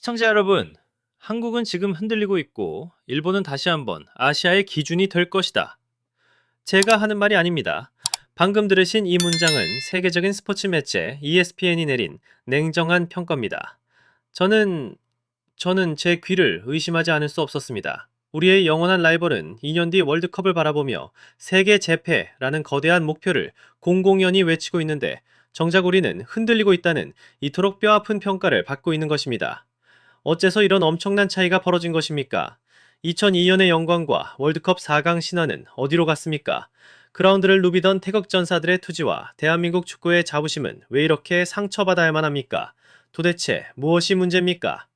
시청자 여러분, 한국은 지금 흔들리고 있고, 일본은 다시 한번 아시아의 기준이 될 것이다. 제가 하는 말이 아닙니다. 방금 들으신 이 문장은 세계적인 스포츠 매체 ESPN이 내린 냉정한 평가입니다. 저는 제 귀를 의심하지 않을 수 없었습니다. 우리의 영원한 라이벌은 2년 뒤 월드컵을 바라보며 세계 재패라는 거대한 목표를 공공연히 외치고 있는데, 정작 우리는 흔들리고 있다는 이토록 뼈아픈 평가를 받고 있는 것입니다. 어째서 이런 엄청난 차이가 벌어진 것입니까? 2002년의 영광과 월드컵 4강 신화는 어디로 갔습니까? 그라운드를 누비던 태극전사들의 투지와 대한민국 축구의 자부심은 왜 이렇게 상처받아야만 합니까? 도대체 무엇이 문제입니까?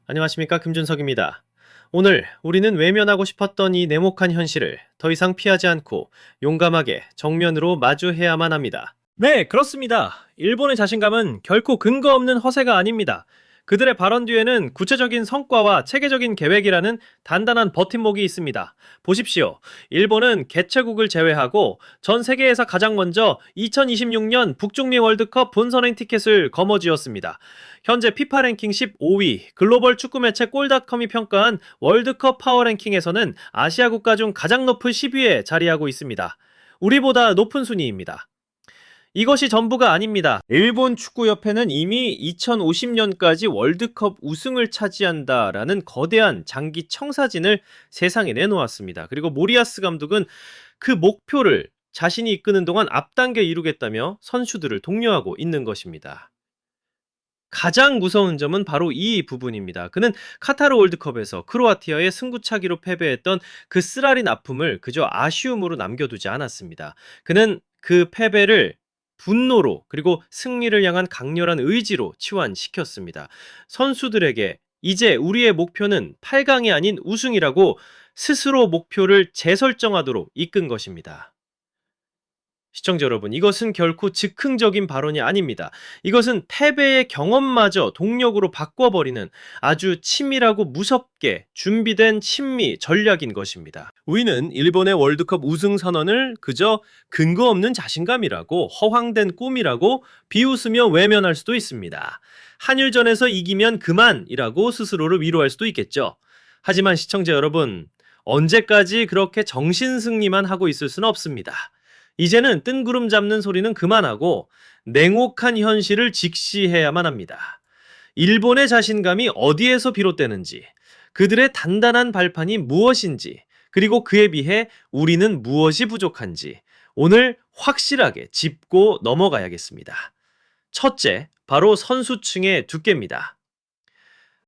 안녕하십니까, 김준석입니다. 오늘 우리는 외면하고 싶었던 이 냉혹한 현실을 더 이상 피하지 않고 용감하게 정면으로 마주해야만 합니다. 네, 그렇습니다. 일본의 자신감은 결코 근거 없는 허세가 아닙니다. 그들의 발언 뒤에는 구체적인 성과와 체계적인 계획이라는 단단한 버팀목이 있습니다. 보십시오. 일본은 개최국을 제외하고 전 세계에서 가장 먼저 2026년 북중미 월드컵 본선행 티켓을 거머쥐었습니다. 현재 피파 랭킹 15위, 글로벌 축구 매체 골닷컴이 평가한 월드컵 파워 랭킹에서는 아시아 국가 중 가장 높은 10위에 자리하고 있습니다. 우리보다 높은 순위입니다. 이것이 전부가 아닙니다. 일본 축구협회는 이미 2050년까지 월드컵 우승을 차지한다라는 거대한 장기 청사진을 세상에 내놓았습니다. 그리고 모리아스 감독은 그 목표를 자신이 이끄는 동안 앞당겨 이루겠다며 선수들을 독려하고 있는 것입니다. 가장 무서운 점은 바로 이 부분입니다. 그는 카타르 월드컵에서 크로아티아의 승부차기로 패배했던 그 쓰라린 아픔을 그저 아쉬움으로 남겨두지 않았습니다. 그는 그 패배를 분노로, 그리고 승리를 향한 강렬한 의지로 치환시켰습니다. 선수들에게 이제 우리의 목표는 8강이 아닌 우승이라고 스스로 목표를 재설정하도록 이끈 것입니다. 시청자 여러분, 이것은 결코 즉흥적인 발언이 아닙니다. 이것은 패배의 경험마저 동력으로 바꿔버리는 아주 치밀하고 무섭게 준비된 친미 전략인 것입니다. 우리는 일본의 월드컵 우승 선언을 그저 근거 없는 자신감이라고, 허황된 꿈이라고 비웃으며 외면할 수도 있습니다. 한일전에서 이기면 그만이라고 스스로를 위로할 수도 있겠죠. 하지만 시청자 여러분, 언제까지 그렇게 정신승리만 하고 있을 수는 없습니다. 이제는 뜬구름 잡는 소리는 그만하고 냉혹한 현실을 직시해야만 합니다. 일본의 자신감이 어디에서 비롯되는지, 그들의 단단한 발판이 무엇인지, 그리고 그에 비해 우리는 무엇이 부족한지 오늘 확실하게 짚고 넘어가야겠습니다. 첫째, 바로 선수층의 두께입니다.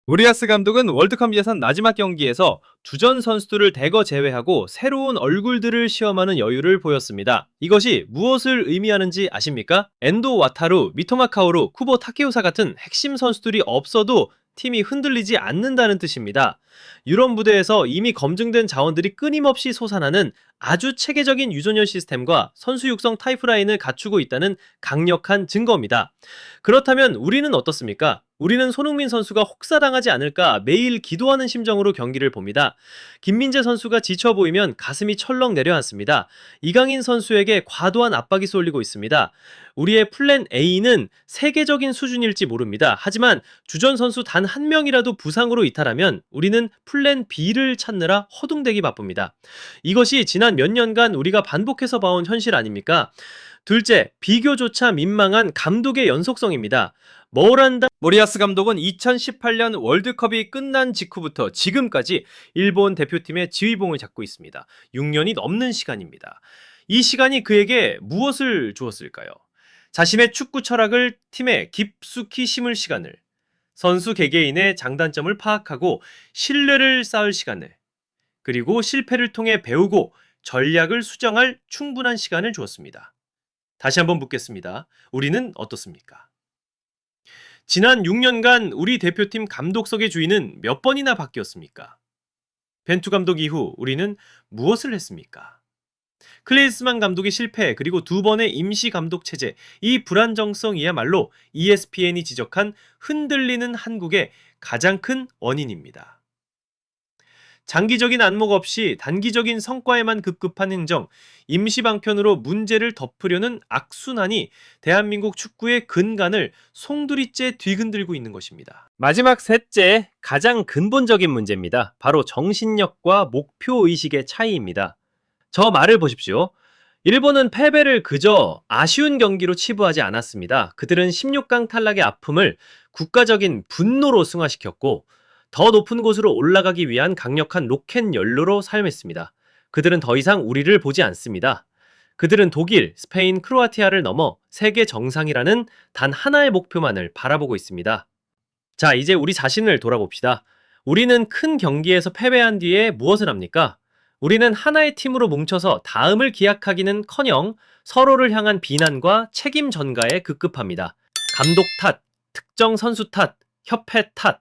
모리아스 감독은 월드컵 예선 마지막 경기에서 주전 선수들을 대거 제외하고 새로운 얼굴들을 시험하는 여유를 보였습니다. 이것이 무엇을 의미하는지 아십니까? 엔도 와타루, 미토마 카오루, 쿠보 타케우사 같은 핵심 선수들이 없어도 팀이 흔들리지 않는다는 뜻입니다. 유럽 무대에서 이미 검증된 자원들이 끊임없이 솟아나는 아주 체계적인 유소년 시스템과 선수 육성 타이프라인을 갖추고 있다는 강력한 증거입니다. 그렇다면 우리는 어떻습니까? 우리는 손흥민 선수가 혹사당하지 않을까 매일 기도하는 심정으로 경기를 봅니다. 김민재 선수가 지쳐 보이면 가슴이 철렁 내려앉습니다. 이강인 선수에게 과도한 압박이 쏠리고 있습니다. 우리의 플랜 A는 세계적인 수준일지 모릅니다. 하지만 주전 선수 단 한 명이라도 부상으로 이탈하면 우리는 플랜 B를 찾느라 허둥대기 바쁩니다. 이것이 지난 몇 년간 우리가 반복해서 봐온 현실 아닙니까? 둘째, 비교조차 민망한 감독의 연속성입니다. 모리아스 감독은 2018년 월드컵이 끝난 직후부터 지금까지 일본 대표팀의 지휘봉을 잡고 있습니다. 6년이 넘는 시간입니다. 이 시간이 그에게 무엇을 주었을까요? 자신의 축구 철학을 팀에 깊숙이 심을 시간을, 선수 개개인의 장단점을 파악하고 신뢰를 쌓을 시간을, 그리고 실패를 통해 배우고 전략을 수정할 충분한 시간을 주었습니다. 다시 한번 묻겠습니다. 우리는 어떻습니까? 지난 6년간 우리 대표팀 감독석의 주인은 몇 번이나 바뀌었습니까? 벤투 감독 이후 우리는 무엇을 했습니까? 클리스만 감독의 실패, 그리고 2번의 임시 감독 체제, 이 불안정성이야말로 ESPN이 지적한 흔들리는 한국의 가장 큰 원인입니다. 장기적인 안목 없이 단기적인 성과에만 급급한 행정, 임시 방편으로 문제를 덮으려는 악순환이 대한민국 축구의 근간을 송두리째 뒤흔들고 있는 것입니다. 마지막 셋째, 가장 근본적인 문제입니다. 바로 정신력과 목표의식의 차이입니다. 저 말을 보십시오. 일본은 패배를 그저 아쉬운 경기로 치부하지 않았습니다. 그들은 16강 탈락의 아픔을 국가적인 분노로 승화시켰고 더 높은 곳으로 올라가기 위한 강력한 로켓 연료로 사용했습니다. 그들은 더 이상 우리를 보지 않습니다. 그들은 독일, 스페인, 크로아티아를 넘어 세계 정상이라는 단 하나의 목표만을 바라보고 있습니다. 자, 이제 우리 자신을 돌아봅시다. 우리는 큰 경기에서 패배한 뒤에 무엇을 합니까? 우리는 하나의 팀으로 뭉쳐서 다음을 기약하기는커녕 서로를 향한 비난과 책임 전가에 급급합니다. 감독 탓, 특정 선수 탓, 협회 탓.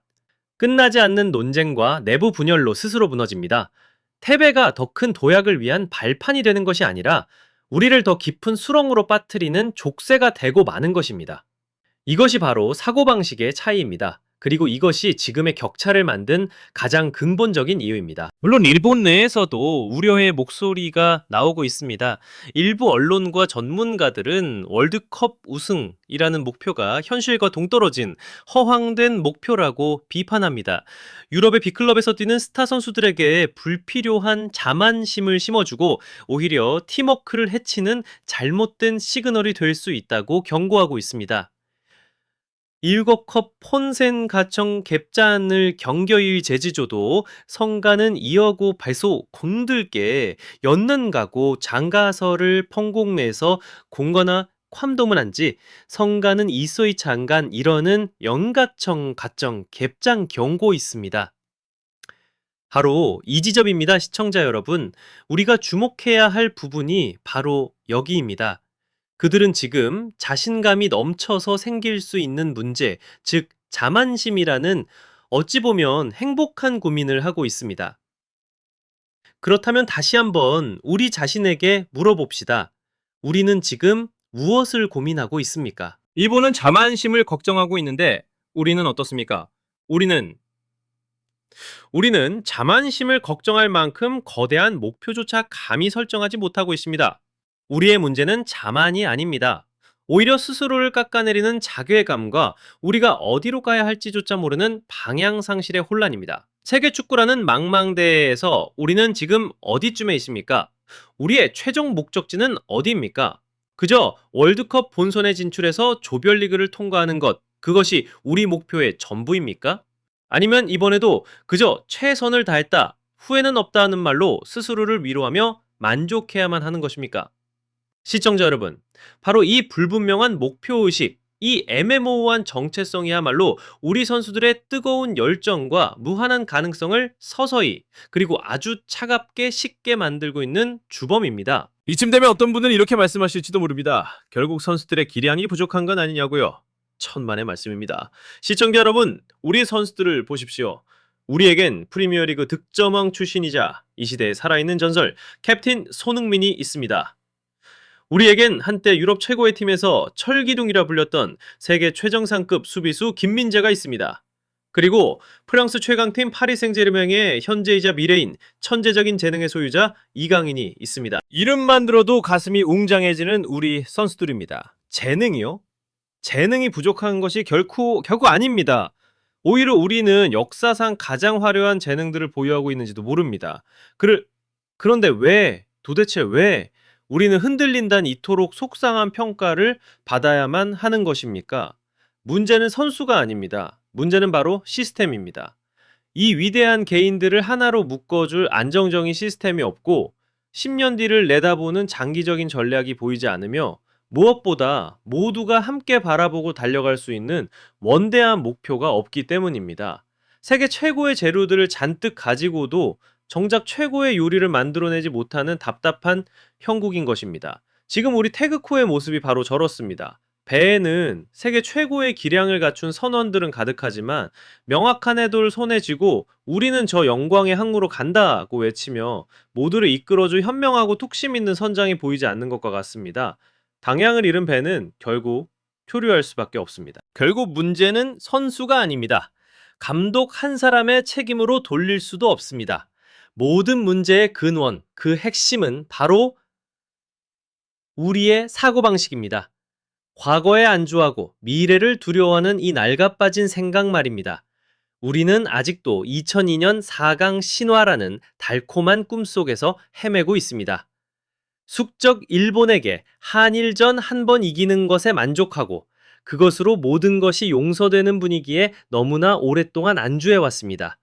끝나지 않는 논쟁과 내부 분열로 스스로 무너집니다. 패배가 더 큰 도약을 위한 발판이 되는 것이 아니라 우리를 더 깊은 수렁으로 빠뜨리는 족쇄가 되고 마는 것입니다. 이것이 바로 사고방식의 차이입니다. 그리고 이것이 지금의 격차를 만든 가장 근본적인 이유입니다. 물론 일본 내에서도 우려의 목소리가 나오고 있습니다. 일부 언론과 전문가들은 월드컵 우승이라는 목표가 현실과 동떨어진 허황된 목표라고 비판합니다. 유럽의 빅클럽에서 뛰는 스타 선수들에게 불필요한 자만심을 심어주고 오히려 팀워크를 해치는 잘못된 시그널이 될 수 있다고 경고하고 있습니다. 일곱컵 폰센 가청 갭잔을 경겨이 제지조도 성가는 이어고 발소 공들게 였는가고 장가서를 펑공내서 공거나 ความ도문한지 성가는 이소이 장간 이러는 영가청 가청 갭장 경고 있습니다. 바로 이 지점입니다, 시청자 여러분. 우리가 주목해야 할 부분이 바로 여기입니다. 그들은 지금 자신감이 넘쳐서 생길 수 있는 문제, 즉 자만심이라는 어찌 보면 행복한 고민을 하고 있습니다. 그렇다면 다시 한번 우리 자신에게 물어봅시다. 우리는 지금 무엇을 고민하고 있습니까? 일본은 자만심을 걱정하고 있는데 우리는 어떻습니까? 우리는 자만심을 걱정할 만큼 거대한 목표조차 감히 설정하지 못하고 있습니다. 우리의 문제는 자만이 아닙니다. 오히려 스스로를 깎아내리는 자괴감과 우리가 어디로 가야 할지조차 모르는 방향상실의 혼란입니다. 세계 축구라는 망망대해에서 우리는 지금 어디쯤에 있습니까? 우리의 최종 목적지는 어디입니까? 그저 월드컵 본선에 진출해서 조별리그를 통과하는 것, 그것이 우리 목표의 전부입니까? 아니면 이번에도 그저 최선을 다했다, 후회는 없다 하는 말로 스스로를 위로하며 만족해야만 하는 것입니까? 시청자 여러분, 바로 이 불분명한 목표의식, 이 애매모호한 정체성이야말로 우리 선수들의 뜨거운 열정과 무한한 가능성을 서서히 그리고 아주 차갑게 식게 만들고 있는 주범입니다. 이쯤 되면 어떤 분은 이렇게 말씀하실지도 모릅니다. 결국 선수들의 기량이 부족한 건 아니냐고요. 천만의 말씀입니다. 시청자 여러분, 우리 선수들을 보십시오. 우리에겐 프리미어리그 득점왕 출신이자 이 시대에 살아있는 전설 캡틴 손흥민이 있습니다. 우리에겐 한때 유럽 최고의 팀에서 철기둥이라 불렸던 세계 최정상급 수비수 김민재가 있습니다. 그리고 프랑스 최강팀 파리 생제르맹의 현재이자 미래인 천재적인 재능의 소유자 이강인이 있습니다. 이름만 들어도 가슴이 웅장해지는 우리 선수들입니다. 재능이요? 재능이 부족한 것이 결코 아닙니다. 오히려 우리는 역사상 가장 화려한 재능들을 보유하고 있는지도 모릅니다. 그런데 도대체 왜 우리는 흔들린다는 이토록 속상한 평가를 받아야만 하는 것입니까? 문제는 선수가 아닙니다. 문제는 바로 시스템입니다. 이 위대한 개인들을 하나로 묶어줄 안정적인 시스템이 없고 10년 뒤를 내다보는 장기적인 전략이 보이지 않으며 무엇보다 모두가 함께 바라보고 달려갈 수 있는 원대한 목표가 없기 때문입니다. 세계 최고의 재료들을 잔뜩 가지고도 정작 최고의 요리를 만들어내지 못하는 답답한 형국인 것입니다. 지금 우리 태그코의 모습이 바로 저렇습니다. 배에는 세계 최고의 기량을 갖춘 선원들은 가득하지만 명확한 해도를 손에 쥐고 우리는 저 영광의 항구로 간다고 외치며 모두를 이끌어줄 현명하고 뚝심 있는 선장이 보이지 않는 것과 같습니다. 방향을 잃은 배는 결국 표류할 수밖에 없습니다. 결국 문제는 선수가 아닙니다. 감독 한 사람의 책임으로 돌릴 수도 없습니다. 모든 문제의 근원, 그 핵심은 바로 우리의 사고방식입니다. 과거에 안주하고 미래를 두려워하는 이 낡아빠진 생각 말입니다. 우리는 아직도 2002년 4강 신화라는 달콤한 꿈속에서 헤매고 있습니다. 숙적 일본에게 한일전 한 번 이기는 것에 만족하고 그것으로 모든 것이 용서되는 분위기에 너무나 오랫동안 안주해왔습니다.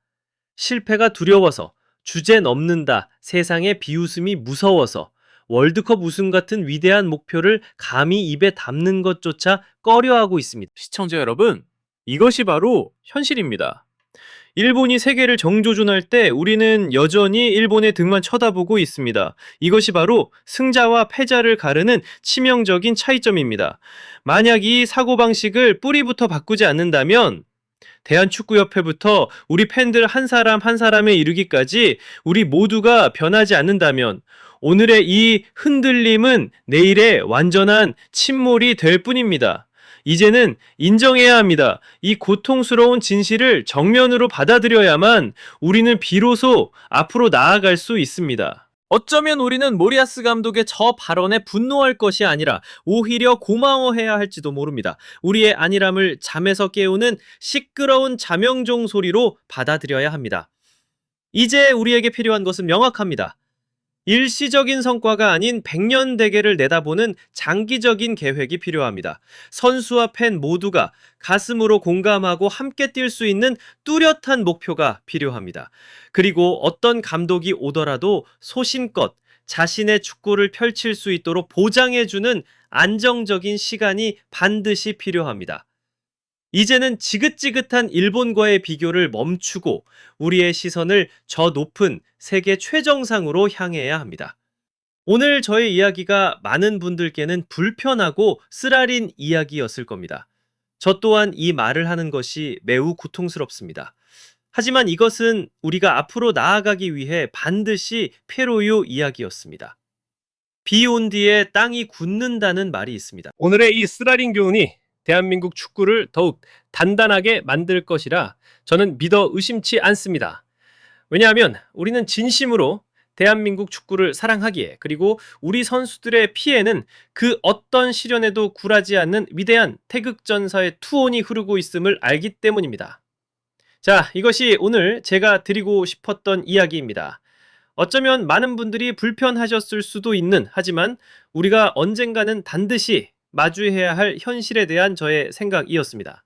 실패가 두려워서, 주제 넘는다, 세상의 비웃음이 무서워서, 월드컵 우승 같은 위대한 목표를 감히 입에 담는 것조차 꺼려하고 있습니다. 시청자 여러분, 이것이 바로 현실입니다. 일본이 세계를 정조준할 때 우리는 여전히 일본의 등만 쳐다보고 있습니다. 이것이 바로 승자와 패자를 가르는 치명적인 차이점입니다. 만약 이 사고방식을 뿌리부터 바꾸지 않는다면 대한축구협회부터 우리 팬들 한 사람 한 사람에 이르기까지 우리 모두가 변하지 않는다면 오늘의 이 흔들림은 내일의 완전한 침몰이 될 뿐입니다. 이제는 인정해야 합니다. 이 고통스러운 진실을 정면으로 받아들여야만 우리는 비로소 앞으로 나아갈 수 있습니다. 어쩌면 우리는 모리아스 감독의 저 발언에 분노할 것이 아니라 오히려 고마워해야 할지도 모릅니다. 우리의 안일함을 잠에서 깨우는 시끄러운 자명종 소리로 받아들여야 합니다. 이제 우리에게 필요한 것은 명확합니다. 일시적인 성과가 아닌 100년 대계를 내다보는 장기적인 계획이 필요합니다. 선수와 팬 모두가 가슴으로 공감하고 함께 뛸 수 있는 뚜렷한 목표가 필요합니다. 그리고 어떤 감독이 오더라도 소신껏 자신의 축구를 펼칠 수 있도록 보장해주는 안정적인 시간이 반드시 필요합니다. 이제는 지긋지긋한 일본과의 비교를 멈추고 우리의 시선을 저 높은 세계 최정상으로 향해야 합니다. 오늘 저의 이야기가 많은 분들께는 불편하고 쓰라린 이야기였을 겁니다. 저 또한 이 말을 하는 것이 매우 고통스럽습니다. 하지만 이것은 우리가 앞으로 나아가기 위해 반드시 필요요 이야기였습니다. 비 온 뒤에 땅이 굳는다는 말이 있습니다. 오늘의 이 쓰라린 교훈이 대한민국 축구를 더욱 단단하게 만들 것이라 저는 믿어 의심치 않습니다. 왜냐하면 우리는 진심으로 대한민국 축구를 사랑하기에, 그리고 우리 선수들의 피에는 그 어떤 시련에도 굴하지 않는 위대한 태극전사의 투혼이 흐르고 있음을 알기 때문입니다. 자, 이것이 오늘 제가 드리고 싶었던 이야기입니다. 어쩌면 많은 분들이 불편하셨을 수도 있는, 하지만 우리가 언젠가는 반드시 마주해야 할 현실에 대한 저의 생각이었습니다.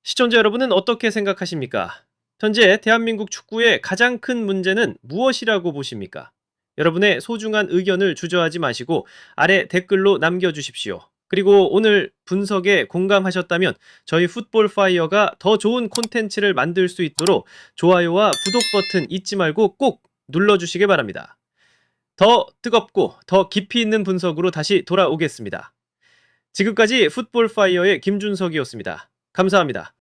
시청자 여러분은 어떻게 생각하십니까? 현재 대한민국 축구의 가장 큰 문제는 무엇이라고 보십니까? 여러분의 소중한 의견을 주저하지 마시고 아래 댓글로 남겨주십시오. 그리고 오늘 분석에 공감하셨다면 저희 풋볼파이어가 더 좋은 콘텐츠를 만들 수 있도록 좋아요와 구독 버튼 잊지 말고 꼭 눌러주시기 바랍니다. 더 뜨겁고 더 깊이 있는 분석으로 다시 돌아오겠습니다. 지금까지 풋볼파이어의 김준석이었습니다. 감사합니다.